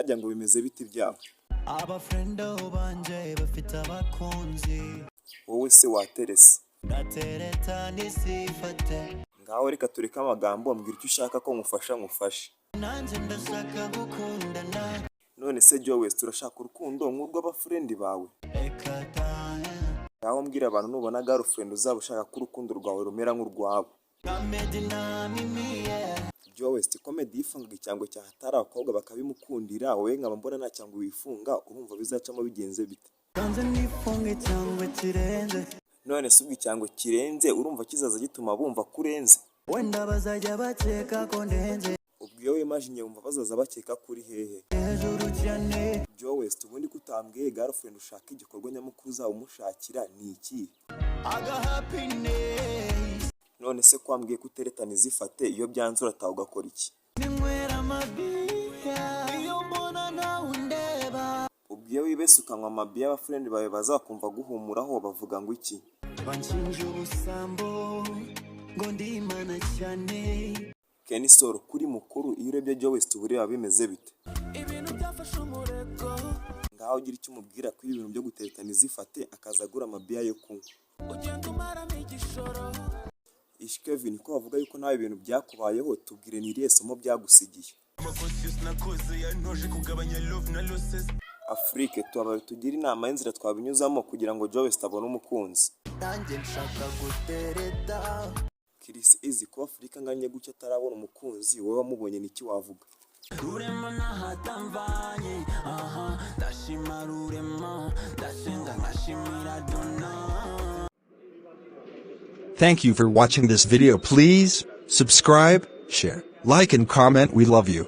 harya ngo bimeze biti byawe abafrendo banje bafite abakunzi wowe se waterese yatereta nisifate ngaho reka tureke amagambo mbwira icyo ushaka ko ngufashe nanjye ndashaka gukundana none se jowest urashaka urukundo nk'urw'abafrendi bawe ngaho mbwira abantu nubona girlfriend uzaba ushaka ko urukundo rwawe rumera nk'urwabo jowest comedy yifunga icyangwe cya hatari abakobwa bakabimukundira wowe nkaba mbona nta cyangwe wifunga urumva bizacamo bigenze bite none se ubwo icyangwe kirenze urumva kizaza gituma bumva kurenze wenda bazajya bakeka ko ndenze ubwo iyo wimagine wumva bazaza bakeka kuri hehe hejuru cyane jowest ubundi kutambwiye girlfriend ushaka igikorwa nyamukuru uzaba umushakira ni iki none se kwambwiye kuteretana izifate iyo byanze urataha ugakora iki ubwo iyo wibese ukanywa amabiya abafrendi bawe bazakumva guhumuraho bavuga ngo iki banshinja ubusambo ngo ndimana cyane kenisoro kuri mukuru iyo urebye jowest ubu ureba bimeze bite ibintu byafashe umurego ngaho ugira icyo umubwira ko ibintu byo guteretana izifate akaza agura amabiya yo kunywa ugenda umaramo igishoro Kevin ko bavuga yuko nawe ibintu byakubayeho tubwire ni irihe somo byagusigiye Afrique tubabaye tugira inama y'inzira twabinyuzamo kugira ngo jowest abone umukunzi nanjye nshaka gutereta Chris eazy ko Afrique nganye gucyo atarabona umukunzi wowe wamubonye niki wavuga rurema nahatamvanye ndashima rurema ndasenga nkashimira dona. Thank you for watching this video. Please subscribe, share, like and comment. We love you.